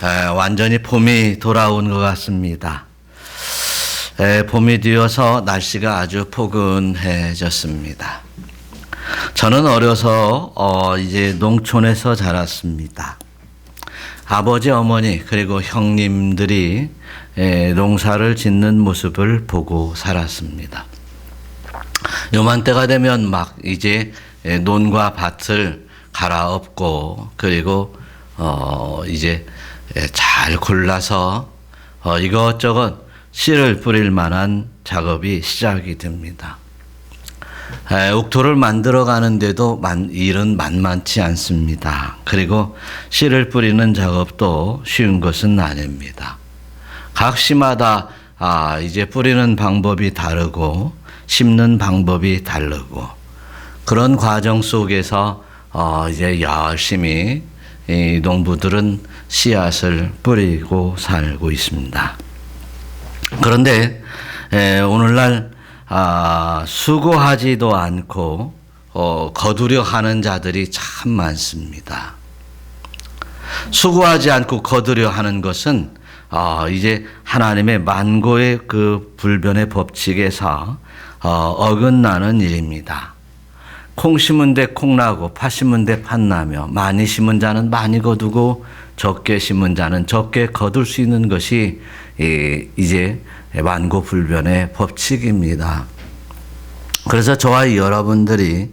완전히 봄이 돌아온 것 같습니다. 봄이 되어서 날씨가 아주 포근해졌습니다. 저는 어려서 이제 농촌에서 자랐습니다. 아버지, 어머니 그리고 형님들이 농사를 짓는 모습을 보고 살았습니다. 요맘때가 되면 막 이제 논과 밭을 갈아엎고 그리고 이제 잘 골라서 이것저것 씨를 뿌릴 만한 작업이 시작이 됩니다. 옥토를 만들어 가는데도 일은 만만치 않습니다. 그리고 씨를 뿌리는 작업도 쉬운 것은 아닙니다. 각 씨마다 이제 뿌리는 방법이 다르고 심는 방법이 다르고 그런 과정 속에서 이제 열심히 이 농부들은 씨앗을 뿌리고 살고 있습니다. 그런데 오늘날 수고하지도 않고 거두려 하는 자들이 참 많습니다. 수고하지 않고 거두려 하는 것은 이제 하나님의 만고의 그 불변의 법칙에서 어긋나는 일입니다. 콩 심은 데 콩 나고 팥 심은 데 팥 나며 많이 심은 자는 많이 거두고 적게 심은 자는 적게 거둘 수 있는 것이 이제 만고불변의 법칙입니다. 그래서 저와 여러분들이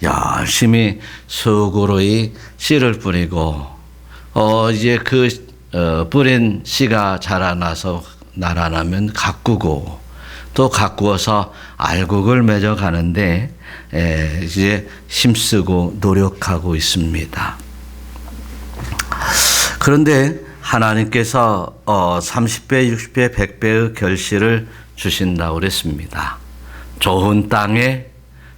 열심히 수고로이 씨를 뿌리고 이제 그 뿌린 씨가 자라나서 날아나면 가꾸고 또 가꾸어서 알곡을 맺어 가는데 이제 힘쓰고 노력하고 있습니다. 그런데 하나님께서 30배, 60배, 100배의 결실을 주신다고 그랬습니다. 좋은 땅에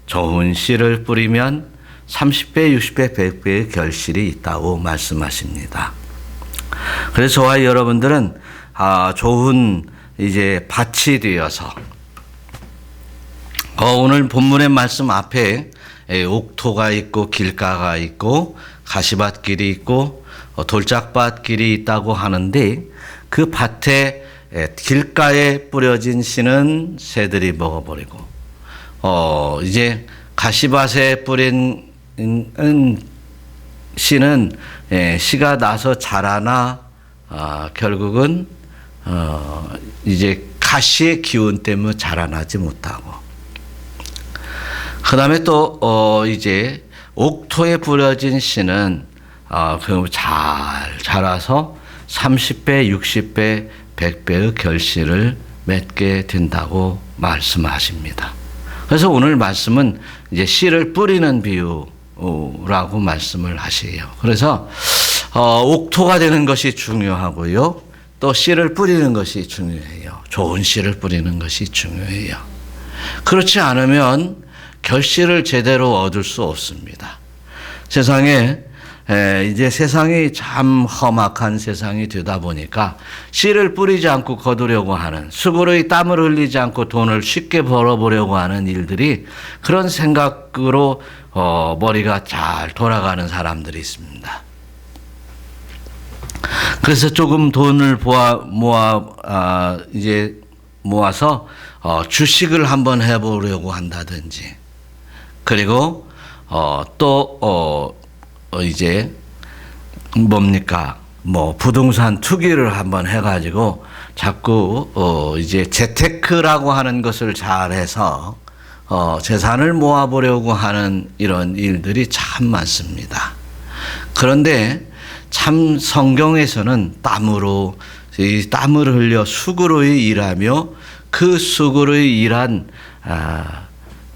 좋은 씨를 뿌리면 30배, 60배, 100배의 결실이 있다고 말씀하십니다. 그래서 저와 여러분들은 좋은 이제 밭이 되어서 오늘 본문의 말씀 앞에 옥토가 있고 길가가 있고 가시밭길이 있고 돌짝밭길이 있다고 하는데 그 밭에 길가에 뿌려진 씨는 새들이 먹어버리고 이제 가시밭에 뿌린 씨는 씨가 나서 자라나 결국은 이제 가시의 기운 때문에 자라나지 못하고 그 다음에 또 이제 옥토에 뿌려진 씨는 잘 자라서 30배, 60배, 100배의 결실을 맺게 된다고 말씀하십니다. 그래서 오늘 말씀은 이제 씨를 뿌리는 비유라고 말씀을 하시요. 그래서 옥토가 되는 것이 중요하고요. 또 씨를 뿌리는 것이 중요해요. 좋은 씨를 뿌리는 것이 중요해요. 그렇지 않으면 결실을 제대로 얻을 수 없습니다. 세상에 이제 세상이 참 험악한 세상이 되다 보니까 씨를 뿌리지 않고 거두려고 하는 수고로이 땀을 흘리지 않고 돈을 쉽게 벌어보려고 하는 일들이 그런 생각으로 머리가 잘 돌아가는 사람들이 있습니다. 그래서 조금 돈을 이제 모아서 주식을 한번 해보려고 한다든지 그리고 또 이제 뭡니까 부동산 투기를 한번 해가지고 자꾸 이제 재테크라고 하는 것을 잘해서 재산을 모아보려고 하는 이런 일들이 참 많습니다. 그런데 참 성경에서는 땀을 흘려 수고로이 일하며 그 수고로이 일한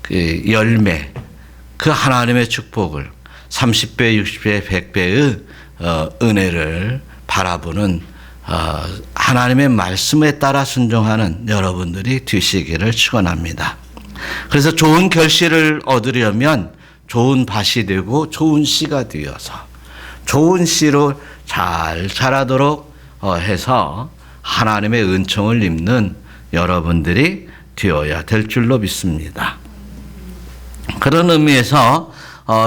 그 열매, 그 하나님의 축복을 30배, 60배, 100배의 은혜를 바라보는 하나님의 말씀에 따라 순종하는 여러분들이 되시기를 축원합니다. 그래서 좋은 결실을 얻으려면 좋은 밭이 되고 좋은 씨가 되어서 좋은 씨로 잘 자라도록 해서 하나님의 은총을 입는 여러분들이 되어야 될 줄로 믿습니다. 그런 의미에서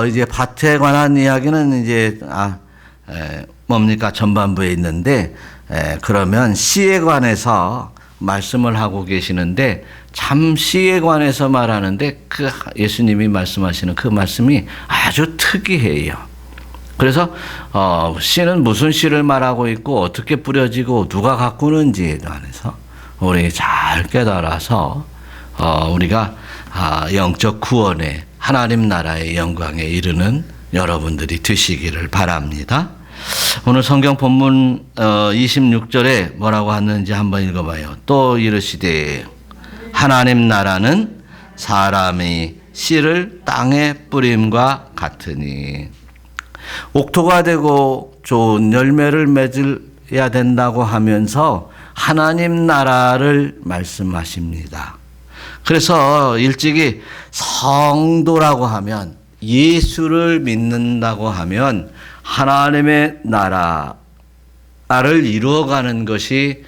이제 밭에 관한 이야기는 이제 뭡니까? 전반부에 있는데 그러면 씨에 관해서 말씀을 하고 계시는데 참 씨에 관해서 말하는데 그 예수님이 말씀하시는 그 말씀이 아주 특이해요. 그래서 씨는 무슨 씨를 말하고 있고 어떻게 뿌려지고 누가 가꾸는지에 관해서 우리 잘 깨달아서 우리가 영적 구원의 하나님 나라의 영광에 이르는 여러분들이 되시기를 바랍니다. 오늘 성경 본문 26절에 뭐라고 하는지 한번 읽어봐요. 또 이르시되 하나님 나라는 사람이 씨를 땅에 뿌림과 같으니 옥토가 되고 좋은 열매를 맺어야 된다고 하면서 하나님 나라를 말씀하십니다. 그래서 일찍이 성도라고 하면 예수를 믿는다고 하면 하나님의 나라를 이루어가는 것이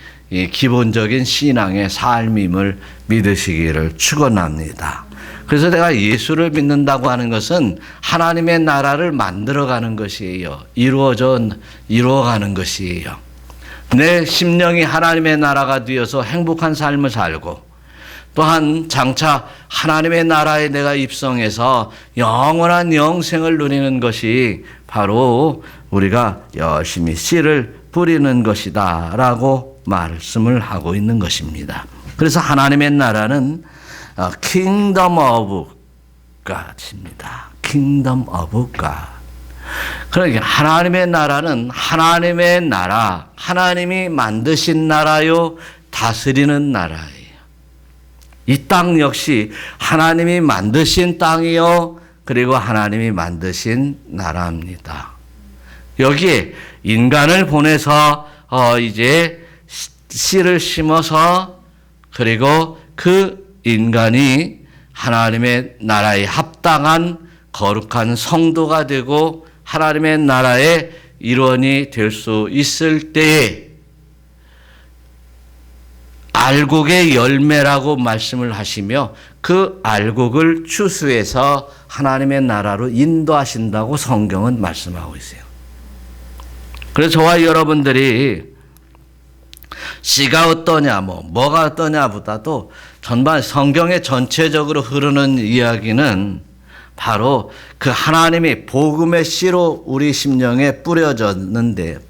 기본적인 신앙의 삶임을 믿으시기를 축원합니다. 그래서 내가 예수를 믿는다고 하는 것은 하나님의 나라를 만들어가는 것이에요. 이루어가는 것이에요. 내 심령이 하나님의 나라가 되어서 행복한 삶을 살고 또한 장차 하나님의 나라에 내가 입성해서 영원한 영생을 누리는 것이 바로 우리가 열심히 씨를 뿌리는 것이다 라고 말씀을 하고 있는 것입니다. 그래서 하나님의 나라는 Kingdom of God입니다. Kingdom of God. 그러니까 하나님의 나라는 하나님의 나라, 하나님이 만드신 나라요, 다스리는 나라예요. 이 땅 역시 하나님이 만드신 땅이요, 그리고 하나님이 만드신 나라입니다. 여기에 인간을 보내서 이제 씨를 심어서 그리고 그 인간이 하나님의 나라에 합당한 거룩한 성도가 되고 하나님의 나라의 일원이 될 수 있을 때에 알곡의 열매라고 말씀을 하시며 그 알곡을 추수해서 하나님의 나라로 인도하신다고 성경은 말씀하고 있어요. 그래서 저와 여러분들이 씨가 어떠냐, 뭐가 어떠냐 보다도 전반 성경에 전체적으로 흐르는 이야기는 바로 그 하나님이 복음의 씨로 우리 심령에 뿌리셨는데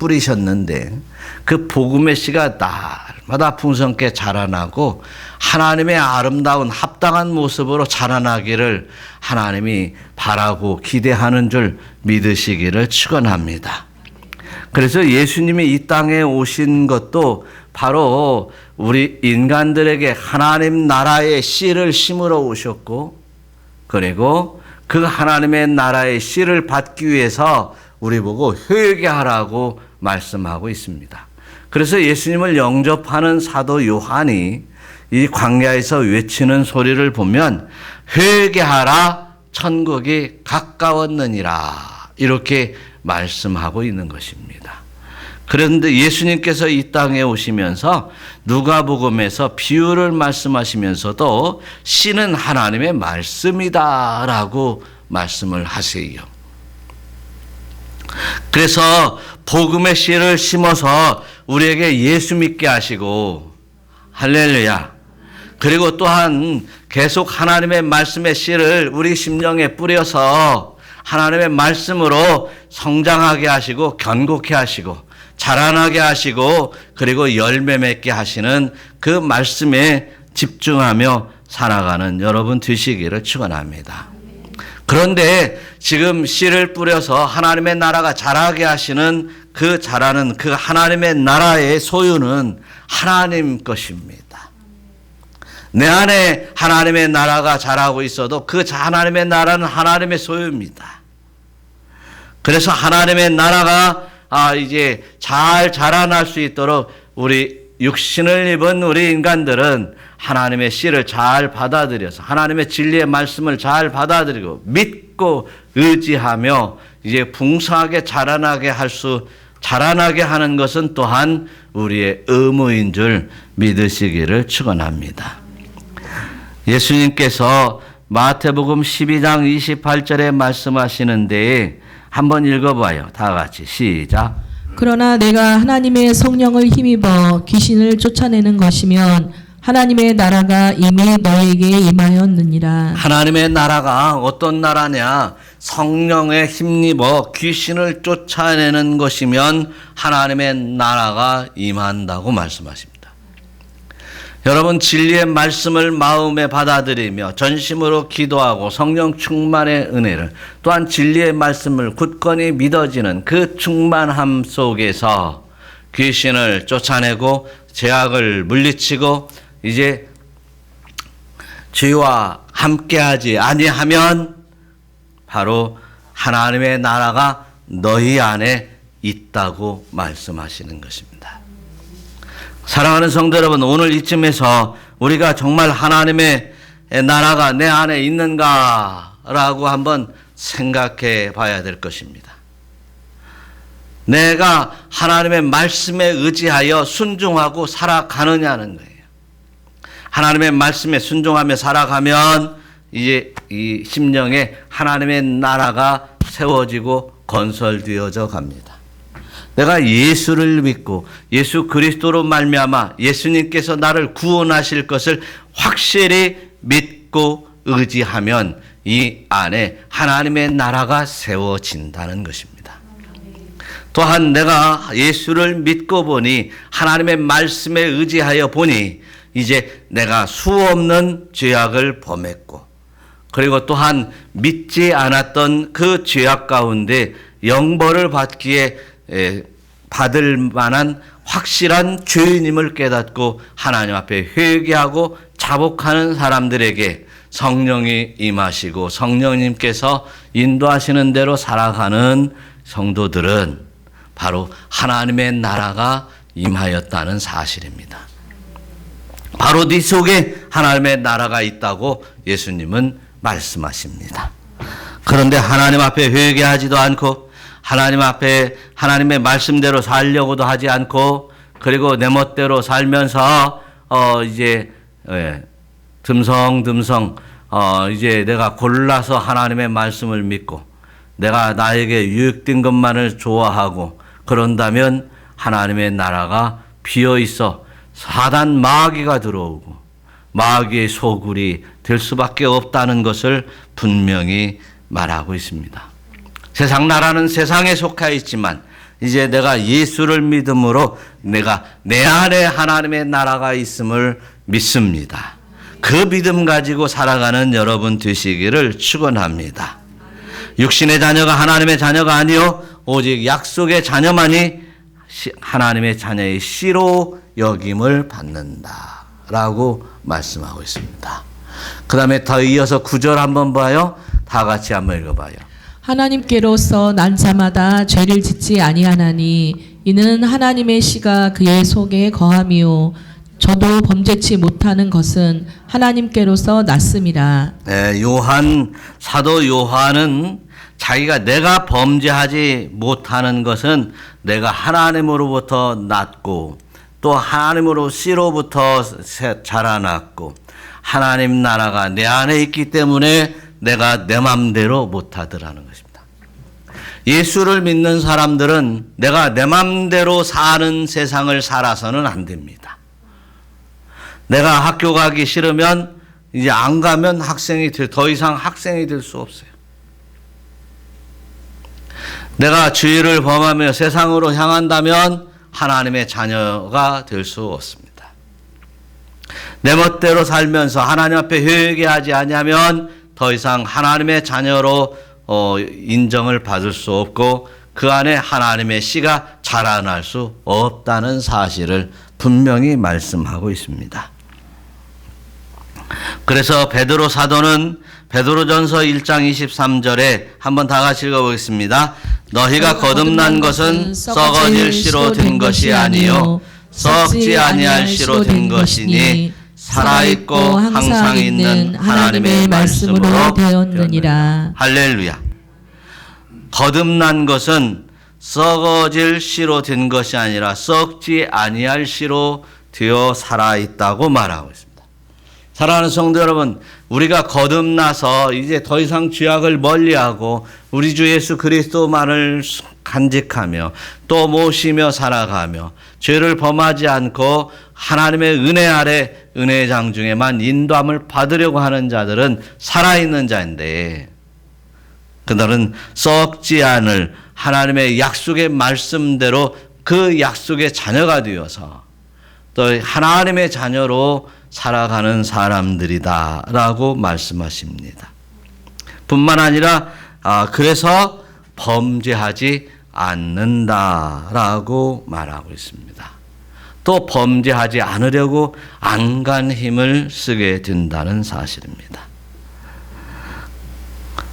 그 복음의 씨가 날마다 풍성케 자라나고 하나님의 아름다운 합당한 모습으로 자라나기를 하나님이 바라고 기대하는 줄 믿으시기를 축원합니다. 그래서 예수님이 이 땅에 오신 것도 바로 우리 인간들에게 하나님 나라의 씨를 심으러 오셨고 그리고 그 하나님의 나라의 씨를 받기 위해서 우리 보고 회개하라고 말씀하고 있습니다. 그래서 예수님을 영접하는 사도 요한이 이 광야에서 외치는 소리를 보면 회개하라 천국이 가까웠느니라 이렇게 말씀하고 있는 것입니다. 그런데 예수님께서 이 땅에 오시면서 누가복음에서 비유를 말씀하시면서도 씨는 하나님의 말씀이다라고 말씀을 하세요. 그래서 복음의 씨를 심어서 우리에게 예수 믿게 하시고 할렐루야. 그리고 또한 계속 하나님의 말씀의 씨를 우리 심령에 뿌려서 하나님의 말씀으로 성장하게 하시고 견고케 하시고 자라나게 하시고 그리고 열매 맺게 하시는 그 말씀에 집중하며 살아가는 여러분 되시기를 축원합니다. 그런데 지금 씨를 뿌려서 하나님의 나라가 자라게 하시는 그 자라는 그 하나님의 나라의 소유는 하나님 것입니다. 내 안에 하나님의 나라가 자라고 있어도 그 하나님의 나라는 하나님의 소유입니다. 그래서 하나님의 나라가 이제 잘 자라날 수 있도록 우리 육신을 입은 우리 인간들은 하나님의 씨를 잘 받아들여서 하나님의 진리의 말씀을 잘 받아들이고 믿고 의지하며 이제 풍성하게 자라나게 하는 것은 또한 우리의 의무인 줄 믿으시기를 축원합니다. 예수님께서 마태복음 12장 28절에 말씀하시는 데에 한번 읽어봐요. 다 같이 시작. 그러나 내가 하나님의 성령을 힘입어 귀신을 쫓아내는 것이면 하나님의 나라가 이미 너에게 임하였느니라. 하나님의 나라가 어떤 나라냐? 성령에 힘입어 귀신을 쫓아내는 것이면 하나님의 나라가 임한다고 말씀하십니다. 여러분, 진리의 말씀을 마음에 받아들이며 전심으로 기도하고 성령 충만의 은혜를, 또한 진리의 말씀을 굳건히 믿어지는 그 충만함 속에서 귀신을 쫓아내고 죄악을 물리치고 이제 죄와 함께하지 아니하면 바로 하나님의 나라가 너희 안에 있다고 말씀하시는 것입니다. 사랑하는 성도 여러분, 오늘 이쯤에서 우리가 정말 하나님의 나라가 내 안에 있는가라고 한번 생각해 봐야 될 것입니다. 내가 하나님의 말씀에 의지하여 순종하고 살아가느냐는 거예요. 하나님의 말씀에 순종하며 살아가면 이제 이 심령에 하나님의 나라가 세워지고 건설되어져 갑니다. 내가 예수를 믿고 예수 그리스도로 말미암아 예수님께서 나를 구원하실 것을 확실히 믿고 의지하면 이 안에 하나님의 나라가 세워진다는 것입니다. 또한 내가 예수를 믿고 보니 하나님의 말씀에 의지하여 보니 이제 내가 수없는 죄악을 범했고, 그리고 또한 믿지 않았던 그 죄악 가운데 영벌을 받기에 받을 만한 확실한 죄인임을 깨닫고 하나님 앞에 회개하고 자복하는 사람들에게 성령이 임하시고 성령님께서 인도하시는 대로 살아가는 성도들은 바로 하나님의 나라가 임하였다는 사실입니다. 바로 네 속에 하나님의 나라가 있다고 예수님은 말씀하십니다. 그런데 하나님 앞에 회개하지도 않고 하나님 앞에 하나님의 말씀대로 살려고도 하지 않고, 그리고 내 멋대로 살면서 이제 듬성듬성 이제 내가 골라서 하나님의 말씀을 믿고 내가 나에게 유익된 것만을 좋아하고 그런다면 하나님의 나라가 비어 있어 사단 마귀가 들어오고 마귀의 소굴이 될 수밖에 없다는 것을 분명히 말하고 있습니다. 세상 나라는 세상에 속해 있지만 이제 내가 예수를 믿음으로 내가 내 안에 하나님의 나라가 있음을 믿습니다. 그 믿음 가지고 살아가는 여러분 되시기를 축원합니다. 육신의 자녀가 하나님의 자녀가 아니요 오직 약속의 자녀만이 하나님의 자녀의 씨로 여김을 받는다라고 말씀하고 있습니다. 그 다음에 더 이어서 9절 한번 봐요. 다 같이 한번 읽어봐요. 하나님께로서 난 자마다 죄를 짓지 아니하나니 이는 하나님의 씨가 그의 속에 거함이요 저도 범죄치 못하는 것은 하나님께로서 났음이라. 네, 사도 요한은 자기가 내가 범죄하지 못하는 것은 내가 하나님으로부터 났고 또 하나님으로 씨로부터 자라났고 하나님 나라가 내 안에 있기 때문에 내가 내 맘대로 못하더라는 것입니다. 예수를 믿는 사람들은 내가 내 맘대로 사는 세상을 살아서는 안 됩니다. 내가 학교 가기 싫으면 이제 안 가면 더 이상 학생이 될 수 없어요. 내가 죄를 범하며 세상으로 향한다면 하나님의 자녀가 될 수 없습니다. 내 멋대로 살면서 하나님 앞에 회개하지 아니하면 더 이상 하나님의 자녀로 인정을 받을 수 없고 그 안에 하나님의 씨가 자라날 수 없다는 사실을 분명히 말씀하고 있습니다. 그래서 베드로 사도는 베드로전서 1장 23절에 한번 다 같이 읽어보겠습니다. 너희가 거듭난 것은 썩어질 씨로 된 것이 아니요 썩지 아니할 씨로 된 것이니 살아있고 항상 있는 하나님의 말씀으로 되었느니라. 할렐루야. 거듭난 것은 썩어질 씨로 된 것이 아니라 썩지 아니할 씨로 되어 살아있다고 말하고 있습니다. 사랑하는 성도 여러분, 우리가 거듭나서 이제 더 이상 죄악을 멀리하고 우리 주 예수 그리스도만을 간직하며 또 모시며 살아가며 죄를 범하지 않고 하나님의 은혜 아래 은혜의 장중에만 인도함을 받으려고 하는 자들은 살아있는 자인데, 그들은 썩지 않을 하나님의 약속의 말씀대로 그 약속의 자녀가 되어서 또 하나님의 자녀로 살아가는 사람들이다라고 말씀하십니다. 뿐만 아니라 그래서 범죄하지 않는다라고 말하고 있습니다. 또 범죄하지 않으려고 안간 힘을 쓰게 된다는 사실입니다.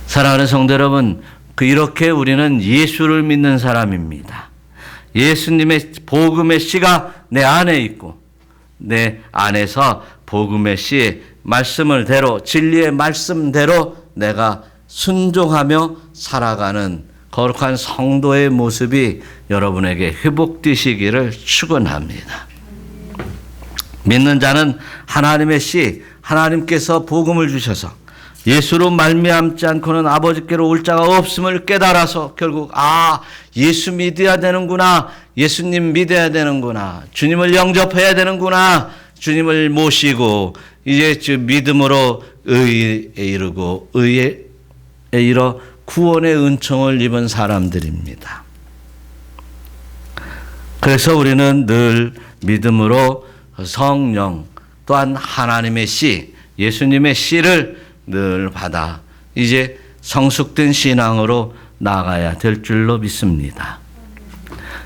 사랑하는 성도 여러분, 이렇게 우리는 예수를 믿는 사람입니다. 예수님의 복음의 씨가 내 안에 있고 내 안에서 복음의 씨의 말씀을 대로, 진리의 말씀대로 내가 순종하며 살아가는 거룩한 성도의 모습이 여러분에게 회복되시기를 축원합니다. 믿는 자는 하나님의 씨, 하나님께서 복음을 주셔서 예수로 말미암지 않고는 아버지께로 올 자가 없음을 깨달아서 결국 예수 믿어야 되는구나, 예수님 믿어야 되는구나, 주님을 영접해야 되는구나, 주님을 모시고 이제 믿음으로 의에 이르고 의에 이르 구원의 은총을 입은 사람들입니다. 그래서 우리는 늘 믿음으로 성령 또한 하나님의 씨, 예수님의 씨를 늘 받아 이제 성숙된 신앙으로 나가야 될 줄로 믿습니다.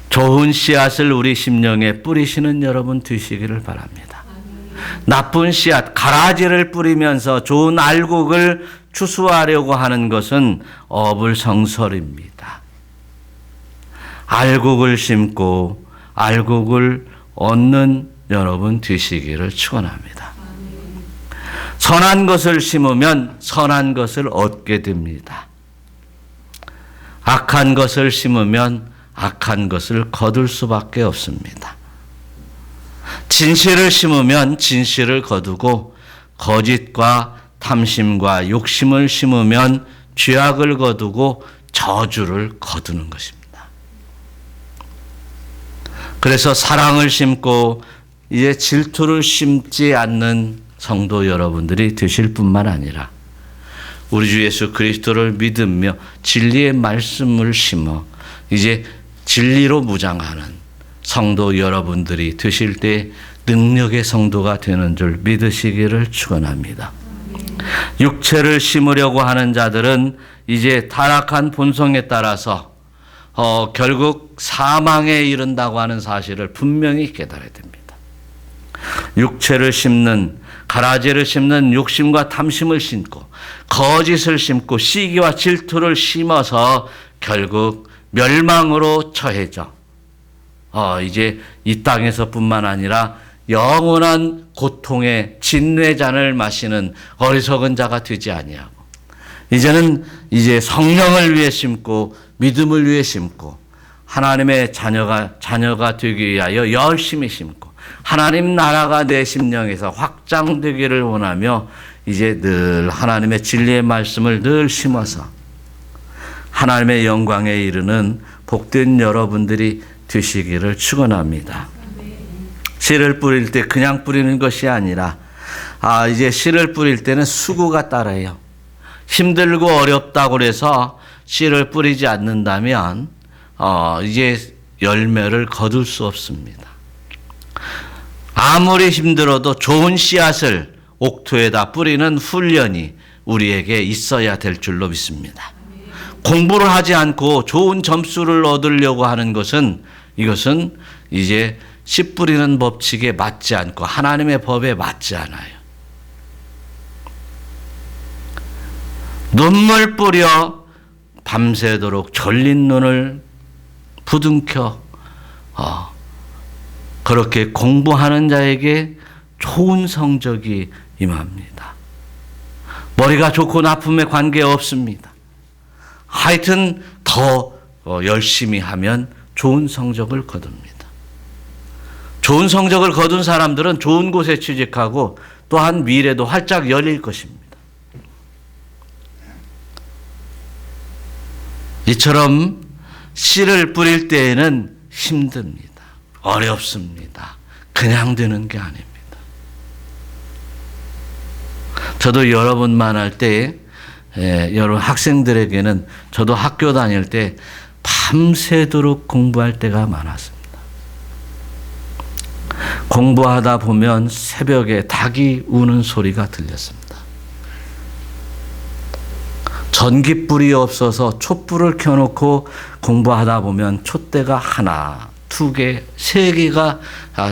좋은 씨앗을 우리 심령에 뿌리시는 여러분 되시기를 바랍니다. 나쁜 씨앗, 가라지를 뿌리면서 좋은 알곡을 추수하려고 하는 것은 어불성설입니다. 알곡을 심고 알곡을 얻는 여러분 되시기를 축원합니다. 선한 것을 심으면 선한 것을 얻게 됩니다. 악한 것을 심으면 악한 것을 거둘 수밖에 없습니다. 진실을 심으면 진실을 거두고 거짓과 탐심과 욕심을 심으면 죄악을 거두고 저주를 거두는 것입니다. 그래서 사랑을 심고 이제 질투를 심지 않는 성도 여러분들이 되실 뿐만 아니라 우리 주 예수 그리스도를 믿으며 진리의 말씀을 심어 이제 진리로 무장하는 성도 여러분들이 되실 때 능력의 성도가 되는 줄 믿으시기를 축원합니다. 육체를 심으려고 하는 자들은 이제 타락한 본성에 따라서 결국 사망에 이른다고 하는 사실을 분명히 깨달아야 됩니다. 육체를 심는, 가라지를 심는 욕심과 탐심을 심고 거짓을 심고 시기와 질투를 심어서 결국 멸망으로 처해져 이제 이 땅에서뿐만 아니라 영원한 고통의 진뇌잔을 마시는 어리석은 자가 되지 아니하고 이제는 이제 성령을 위해 심고 믿음을 위해 심고 하나님의 자녀가 되기 위하여 열심히 심고 하나님 나라가 내 심령에서 확장되기를 원하며 이제 늘 하나님의 진리의 말씀을 늘 심어서 하나님의 영광에 이르는 복된 여러분들이 되시기를 축원합니다. 씨를 뿌릴 때 그냥 뿌리는 것이 아니라 이제 씨를 뿌릴 때는 수고가 따라요. 힘들고 어렵다고 해서 씨를 뿌리지 않는다면 이제 열매를 거둘 수 없습니다. 아무리 힘들어도 좋은 씨앗을 옥토에다 뿌리는 훈련이 우리에게 있어야 될 줄로 믿습니다. 공부를 하지 않고 좋은 점수를 얻으려고 하는 이것은 이제 씨 뿌리는 법칙에 맞지 않고 하나님의 법에 맞지 않아요. 눈물 뿌려 밤새도록 졸린 눈을 부둥켜 그렇게 공부하는 자에게 좋은 성적이 임합니다. 머리가 좋고 나쁨에 관계없습니다. 하여튼 더 열심히 하면 좋은 성적을 거둡니다. 좋은 성적을 거둔 사람들은 좋은 곳에 취직하고 또한 미래도 활짝 열릴 것입니다. 이처럼 씨를 뿌릴 때에는 힘듭니다. 어렵습니다. 그냥 되는 게 아닙니다. 저도 여러분 만날 때 여러분 학생들에게는 저도 학교 다닐 때 밤새도록 공부할 때가 많았습니다. 공부하다 보면 새벽에 닭이 우는 소리가 들렸습니다. 전깃불이 없어서 촛불을 켜놓고 공부하다 보면 촛대가 하나, 두 개, 세 개가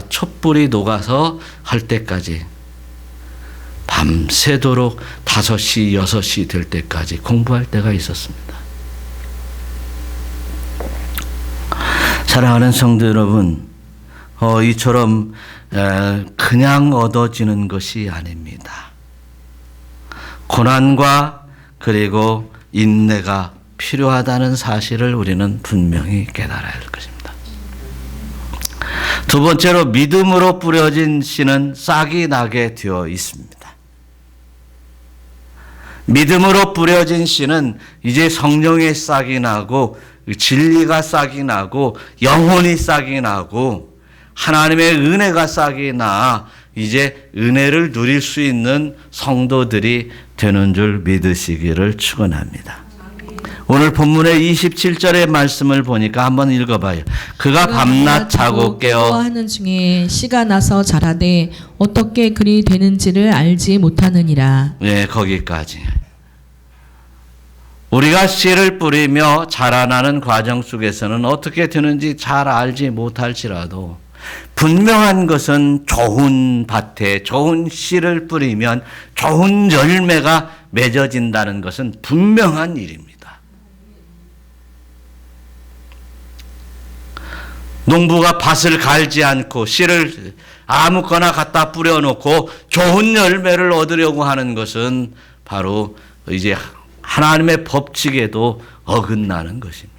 촛불이 녹아서 할 때까지 밤새도록 5시, 6시 될 때까지 공부할 때가 있었습니다. 사랑하는 성도 여러분, 이처럼 그냥 얻어지는 것이 아닙니다. 고난과 그리고 인내가 필요하다는 사실을 우리는 분명히 깨달아야 할 것입니다. 두 번째로 믿음으로 뿌려진 씨는 싹이 나게 되어 있습니다. 믿음으로 뿌려진 씨는 이제 성령의 싹이 나고 진리가 싹이 나고 영혼이 싹이 나고 하나님의 은혜가 싹이 나 이제 은혜를 누릴 수 있는 성도들이 되는 줄 믿으시기를 축원합니다. 오늘 본문의 27절의 말씀을 보니까 한번 읽어봐요. 그가 밤낮 자고 깨어 하는 중에 씨가 나서 자라되 어떻게 그리 되는지를 알지 못하느니라. 네, 거기까지. 우리가 씨를 뿌리며 자라나는 과정 속에서는 어떻게 되는지 잘 알지 못할지라도 분명한 것은 좋은 밭에 좋은 씨를 뿌리면 좋은 열매가 맺어진다는 것은 분명한 일입니다. 농부가 밭을 갈지 않고 씨를 아무거나 갖다 뿌려놓고 좋은 열매를 얻으려고 하는 것은 바로 이제 하나님의 법칙에도 어긋나는 것입니다.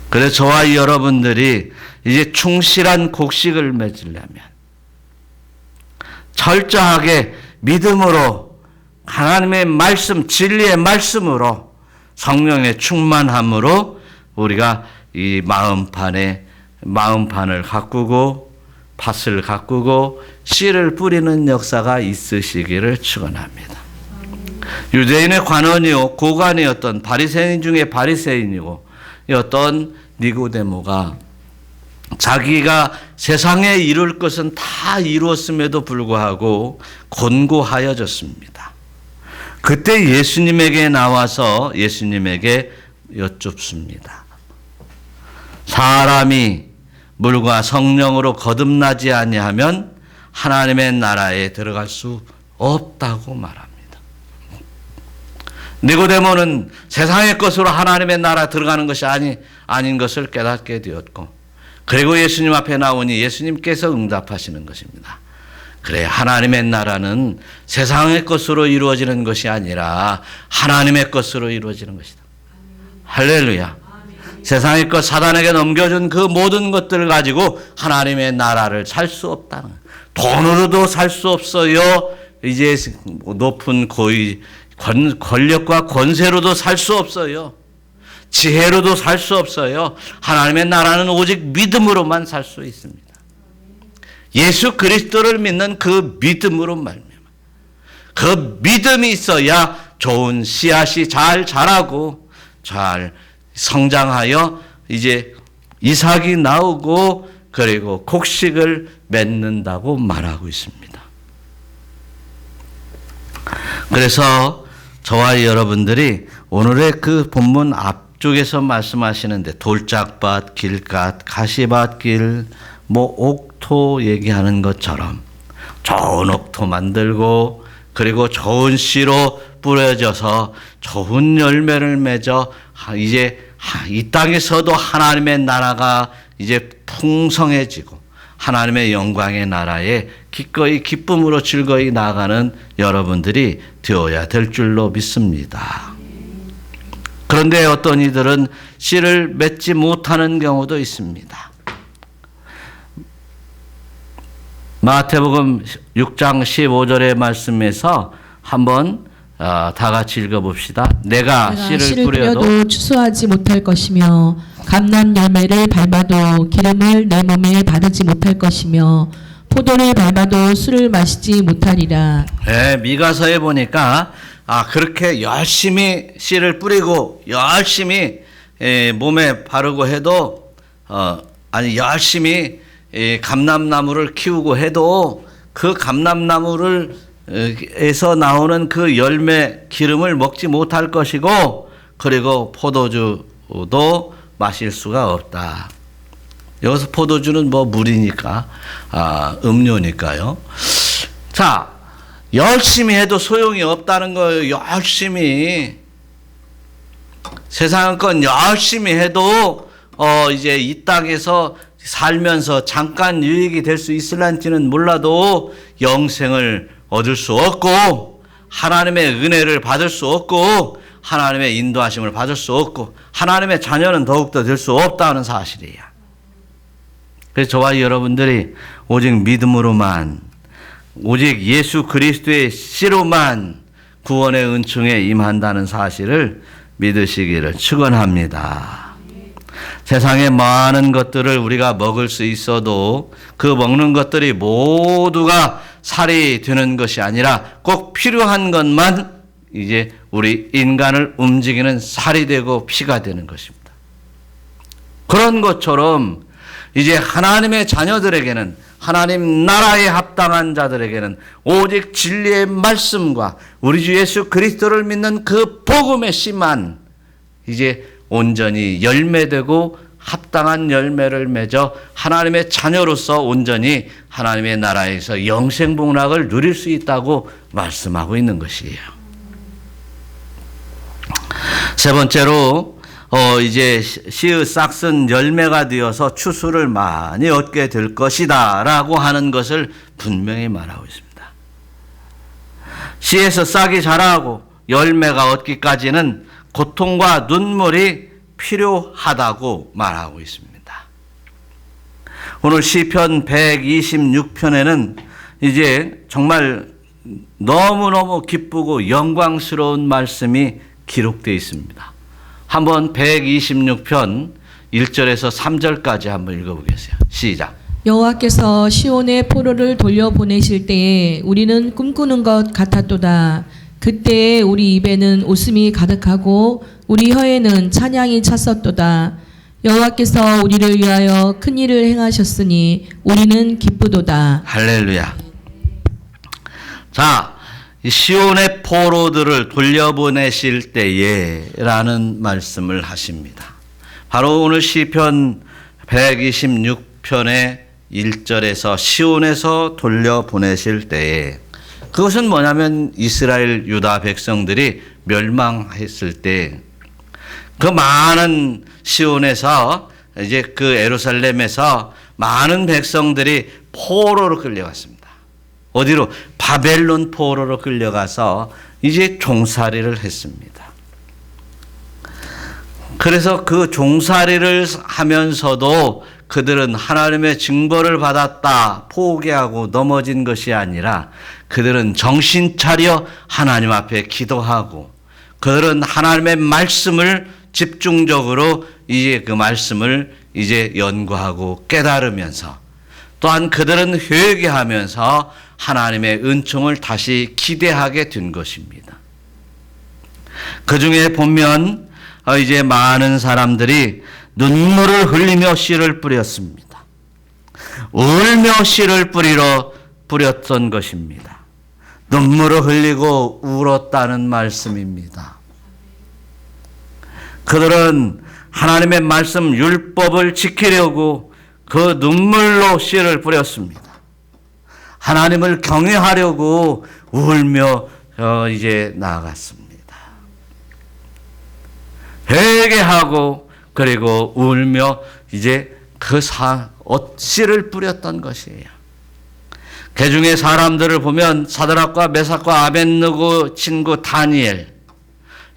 그래서 저와 여러분들이 이제 충실한 곡식을 맺으려면 철저하게 믿음으로 하나님의 말씀, 진리의 말씀으로 성령의 충만함으로 우리가 이 마음판을 가꾸고 밭을 가꾸고 씨를 뿌리는 역사가 있으시기를 축원합니다. 유대인의 관원이요 고관이었던 바리새인 중에 바리새인이고 어떤 니고데모가 자기가 세상에 이룰 것은 다 이루었음에도 불구하고 곤고하여졌습니다. 그때 예수님에게 나와서 예수님에게 여쭙습니다. 사람이 물과 성령으로 거듭나지 아니하면 하나님의 나라에 들어갈 수 없다고 말합니다. 니고데모는 세상의 것으로 하나님의 나라 들어가는 것이 아닌 것을 깨닫게 되었고 그리고 예수님 앞에 나오니 예수님께서 응답하시는 것입니다. 그래, 하나님의 나라는 세상의 것으로 이루어지는 것이 아니라 하나님의 것으로 이루어지는 것이다. 할렐루야. 세상의 것 사단에게 넘겨준 그 모든 것들을 가지고 하나님의 나라를 살 수 없다는, 돈으로도 살 수 없어요. 이제 높은 고위 권력과 권세로도 살 수 없어요. 지혜로도 살 수 없어요. 하나님의 나라는 오직 믿음으로만 살 수 있습니다. 예수 그리스도를 믿는 그 믿음으로 말미암아 그 믿음이 있어야 좋은 씨앗이 잘 자라고 잘 성장하여 이제 이삭이 나오고 그리고 곡식을 맺는다고 말하고 있습니다. 그래서 저와 여러분들이 오늘의 그 본문 앞쪽에서 말씀하시는데 돌짝밭, 길갓, 가시밭길, 옥토 얘기하는 것처럼 좋은 옥토 만들고 그리고 좋은 씨로 뿌려져서 좋은 열매를 맺어 이제 이 땅에서도 하나님의 나라가 이제 풍성해지고 하나님의 영광의 나라에 기꺼이 기쁨으로 즐거이 나아가는 여러분들이 되어야 될 줄로 믿습니다. 그런데 어떤 이들은 씨를 맺지 못하는 경우도 있습니다. 마태복음 6장 15절의 말씀에서 한번 다 같이 읽어봅시다. 내가 씨를 뿌려도 뿌려도 추수하지 못할 것이며 감람 열매를 밟아도 기름을 내 몸에 바르지 못할 것이며 포도를 밟아도 술을 마시지 못하리라. 네, 미가서에 보니까 그렇게 열심히 씨를 뿌리고 열심히 몸에 바르고 해도 열심히 감람나무를 키우고 해도 그 감람나무를 에서 나오는 그 열매 기름을 먹지 못할 것이고 그리고 포도주도 마실 수가 없다. 여기서 포도주는 뭐 물이니까 음료니까요. 자, 열심히 해도 소용이 없다는 거예요. 열심히 세상은 열심히 해도 이제 이 땅에서 살면서 잠깐 유익이 될 수 있을런지는 몰라도 영생을 얻을 수 없고 하나님의 은혜를 받을 수 없고 하나님의 인도하심을 받을 수 없고 하나님의 자녀는 더욱더 될 수 없다는 사실이에요. 그래서 저와 여러분들이 오직 믿음으로만 오직 예수 그리스도의 씨로만 구원의 은총에 임한다는 사실을 믿으시기를 축원합니다. 세상에 많은 것들을 우리가 먹을 수 있어도 그 먹는 것들이 모두가 살이 되는 것이 아니라 꼭 필요한 것만 이제 우리 인간을 움직이는 살이 되고 피가 되는 것입니다. 그런 것처럼 이제 하나님의 자녀들에게는 하나님 나라에 합당한 자들에게는 오직 진리의 말씀과 우리 주 예수 그리스도를 믿는 그 복음의 씨만 이제 온전히 열매되고 합당한 열매를 맺어 하나님의 자녀로서 온전히 하나님의 나라에서 영생복락을 누릴 수 있다고 말씀하고 있는 것이에요. 세 번째로 이제 씨의 싹은 열매가 되어서 추수를 많이 얻게 될 것이다 라고 하는 것을 분명히 말하고 있습니다. 씨에서 싹이 자라고 열매가 얻기까지는 고통과 눈물이 필요하다고 말하고 있습니다. 오늘 시편 126편에는 이제 정말 너무너무 기쁘고 영광스러운 말씀이 기록되어 있습니다. 한번 126편 1절에서 3절까지 한번 읽어보겠어요. 시작. 여호와께서 시온의 포로를 돌려보내실 때에 우리는 꿈꾸는 것 같았도다. 그때에 우리 입에는 웃음이 가득하고 우리 혀에는 찬양이 찼었도다. 여호와께서 우리를 위하여 큰 일을 행하셨으니 우리는 기쁘도다. 할렐루야. 자, 시온의 포로들을 돌려보내실 때에 라는 말씀을 하십니다. 바로 오늘 시편 126편의 1절에서 시온에서 돌려보내실 때에 그것은 뭐냐면 이스라엘 유다 백성들이 멸망했을 때 그 많은 시온에서 이제 그 예루살렘에서 많은 백성들이 포로로 끌려갔습니다. 어디로? 바벨론 포로로 끌려가서 이제 종살이를 했습니다. 그래서 그 종살이를 하면서도 그들은 하나님의 징벌을 받았다 포기하고 넘어진 것이 아니라 그들은 정신 차려 하나님 앞에 기도하고 그들은 하나님의 말씀을 집중적으로 이제 그 말씀을 이제 연구하고 깨달으면서 또한 그들은 회개하면서 하나님의 은총을 다시 기대하게 된 것입니다. 그 중에 보면 이제 많은 사람들이 눈물을 흘리며 씨를 뿌렸습니다. 울며 씨를 뿌렸던 것입니다. 눈물을 흘리고 울었다는 말씀입니다. 그들은 하나님의 말씀 율법을 지키려고 그 눈물로 씨를 뿌렸습니다. 하나님을 경외하려고 울며 이제 나아갔습니다. 회개하고 그리고 울며 이제 그 씨를 뿌렸던 것이에요. 그 중에 사람들을 보면 사드락과 메삭과 아벳느고 친구 다니엘,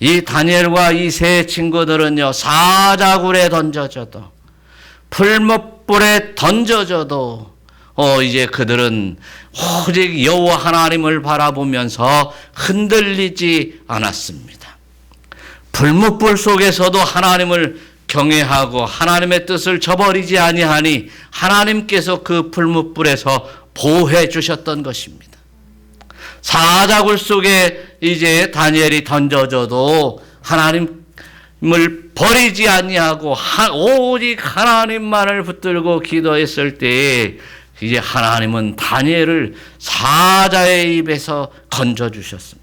이 다니엘과 이 세 친구들은요 사자굴에 던져져도 풀무불에 던져져도 이제 그들은 오직 여호와 하나님을 바라보면서 흔들리지 않았습니다. 불뭇불 속에서도 하나님을 경외하고 하나님의 뜻을 저버리지 아니하니 하나님께서 그 불뭇불에서 보호해 주셨던 것입니다. 사자굴 속에 이제 다니엘이 던져져도 하나님을 버리지 아니하고 오직 하나님만을 붙들고 기도했을 때 이제 하나님은 다니엘을 사자의 입에서 건져 주셨습니다.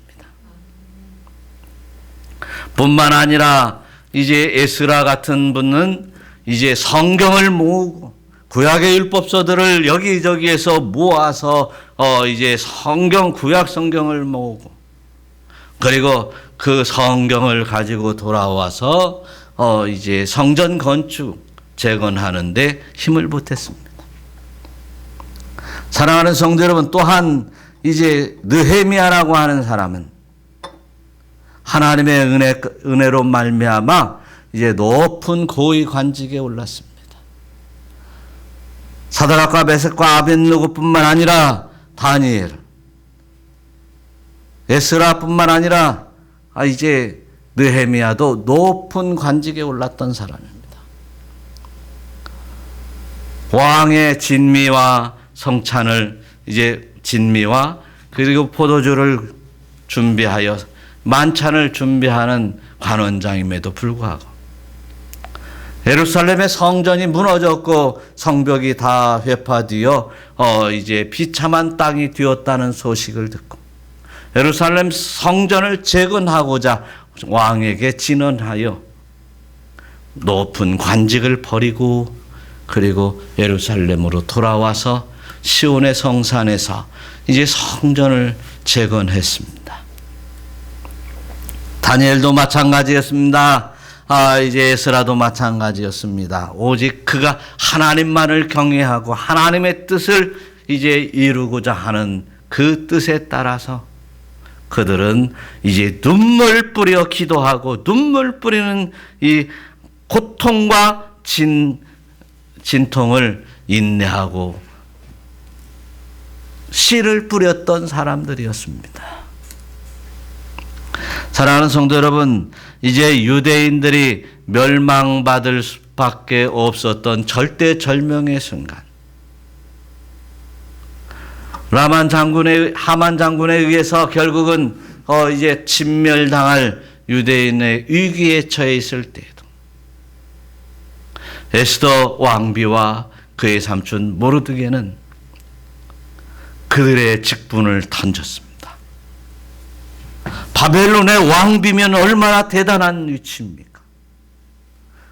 뿐만 아니라 이제 에스라 같은 분은 이제 성경을 모으고 구약의 율법서들을 여기저기에서 모아서 이제 구약 성경을 모으고 그리고 그 성경을 가지고 돌아와서 이제 성전 건축 재건하는데 힘을 보탰습니다. 사랑하는 성도 여러분, 또한 이제 느헤미야라고 하는 사람은 하나님의 은혜로 말미암아 이제 높은 고위 관직에 올랐습니다. 사드락과 메섹과 아벳느고뿐만 아니라 다니엘, 에스라뿐만 아니라 이제 느헤미야도 높은 관직에 올랐던 사람입니다. 왕의 진미와 성찬을 이제 진미와 그리고 포도주를 준비하여 만찬을 준비하는 관원장임에도 불구하고 예루살렘의 성전이 무너졌고 성벽이 다 회파되어 이제 비참한 땅이 되었다는 소식을 듣고 예루살렘 성전을 재건하고자 왕에게 진언하여 높은 관직을 버리고 그리고 예루살렘으로 돌아와서 시온의 성산에서 이제 성전을 재건했습니다. 다니엘도 마찬가지였습니다. 이제 에스라도 마찬가지였습니다. 오직 그가 하나님만을 경외하고 하나님의 뜻을 이제 이루고자 하는 그 뜻에 따라서 그들은 이제 눈물 뿌려 기도하고 눈물 뿌리는 이 고통과 진통을 인내하고 씨를 뿌렸던 사람들이었습니다. 사랑하는 성도 여러분, 이제 유대인들이 멸망받을 수밖에 없었던 절대절명의 순간, 하만 장군에 의해서 결국은 이제 진멸당할 유대인의 위기에 처해 있을 때에도 에스더 왕비와 그의 삼촌 모르드게는 그들의 직분을 던졌습니다. 바벨론의 왕비면 얼마나 대단한 위치입니까?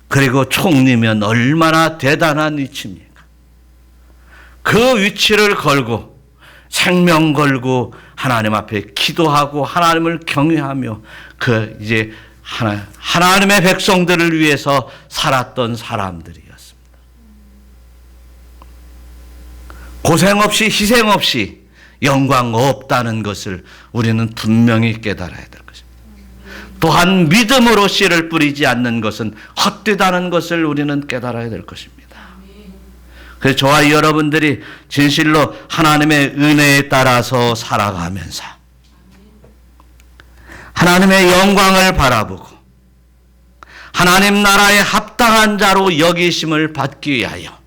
그리고 총리면 얼마나 대단한 위치입니까? 그 위치를 걸고 생명 걸고 하나님 앞에 기도하고 하나님을 경외하며 그 이제 하나님의 백성들을 위해서 살았던 사람들이었습니다. 고생 없이 희생 없이 영광 없다는 것을 우리는 분명히 깨달아야 될 것입니다. 또한 믿음으로 씨를 뿌리지 않는 것은 헛되다는 것을 우리는 깨달아야 될 것입니다. 그래서 저와 여러분들이 진실로 하나님의 은혜에 따라서 살아가면서 하나님의 영광을 바라보고 하나님 나라에 합당한 자로 여기심을 받기 위하여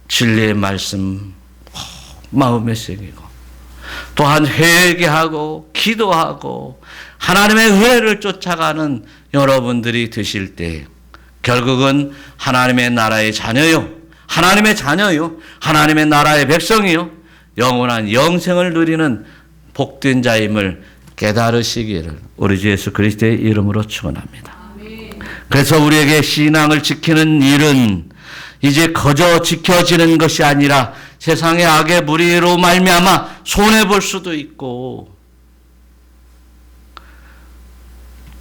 진리의 말씀 마음에 새기고 또한 회개하고 기도하고 하나님의 은혜를 쫓아가는 여러분들이 되실 때 결국은 하나님의 나라의 자녀요, 하나님의 나라의 백성이요, 영원한 영생을 누리는 복된 자임을 깨달으시기를 우리 주 예수 그리스도의 이름으로 축원합니다. 그래서 우리에게 신앙을 지키는 일은 이제 거저 지켜지는 것이 아니라 세상의 악의 무리로 말미암아 손해볼 수도 있고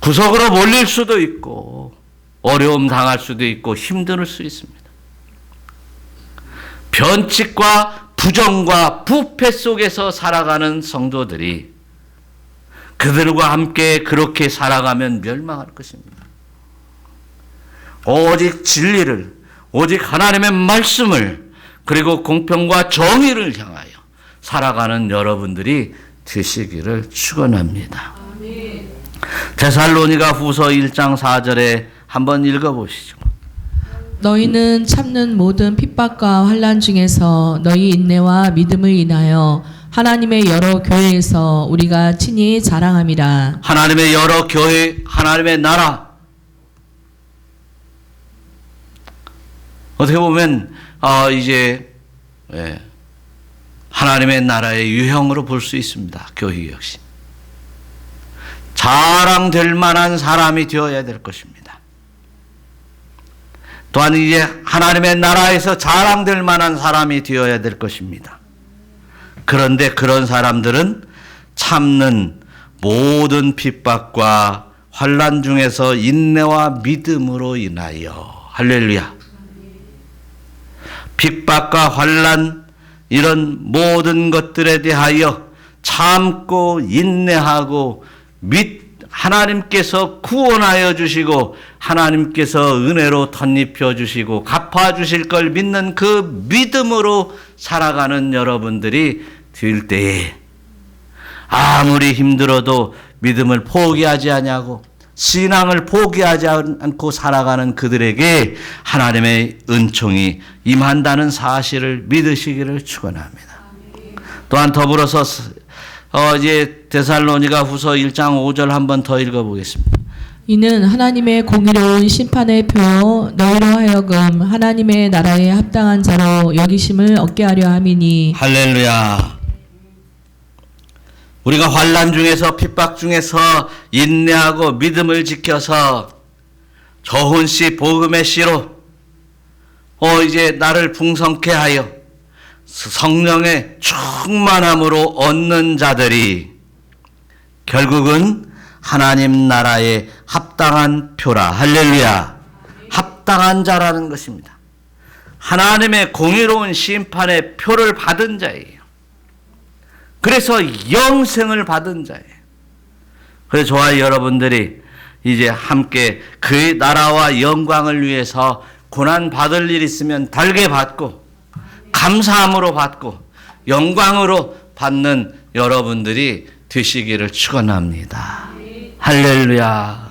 구석으로 몰릴 수도 있고 어려움 당할 수도 있고 힘들 수 있습니다. 변칙과 부정과 부패 속에서 살아가는 성도들이 그들과 함께 그렇게 살아가면 멸망할 것입니다. 오직 진리를, 오직 하나님의 말씀을 그리고 공평과 정의를 향하여 살아가는 여러분들이 되시기를 축원합니다. 데살로니가 후서 1장 4절에 한번 읽어보시죠. 너희는 참는 모든 핍박과 환난 중에서 너희 인내와 믿음을 인하여 하나님의 여러 교회에서 우리가 친히 자랑함이라. 하나님의 여러 교회, 하나님의 나라. 어떻게 보면 이제 하나님의 나라의 유형으로 볼 수 있습니다. 교회 역시 자랑될 만한 사람이 되어야 될 것입니다. 또한 이제 하나님의 나라에서 자랑될 만한 사람이 되어야 될 것입니다. 그런데 그런 사람들은 참는 모든 핍박과 환난 중에서 인내와 믿음으로 인하여, 할렐루야, 핍박과 환난 이런 모든 것들에 대하여 참고 인내하고 하나님께서 구원하여 주시고 하나님께서 은혜로 덧입혀 주시고 갚아 주실 걸 믿는 그 믿음으로 살아가는 여러분들이 될 때에 아무리 힘들어도 믿음을 포기하지 아니하고 신앙을 포기하지 않고 살아가는 그들에게 하나님의 은총이 임한다는 사실을 믿으시기를 축원합니다. 또한 더불어서 이제 데살로니가 후서 1장 5절 한번 더 읽어보겠습니다. 이는 하나님의 공의로운 심판의 표 너희로 하여금 하나님의 나라에 합당한 자로 여기심을 얻게 하려 함이니. 할렐루야. 우리가 환난 중에서 핍박 중에서 인내하고 믿음을 지켜서 좋은 씨 복음의 씨로 이제 나를 풍성케 하여 성령의 충만함으로 얻는 자들이 결국은 하나님 나라에 합당한 표라. 할렐루야. 합당한 자라는 것입니다. 하나님의 공의로운 심판의 표를 받은 자예요. 그래서 영생을 받은 자예요. 그래서 저와 여러분들이 이제 함께 그의 나라와 영광을 위해서 고난 받을 일 있으면 달게 받고 감사함으로 받고 영광으로 받는 여러분들이 되시기를 축원합니다. 할렐루야.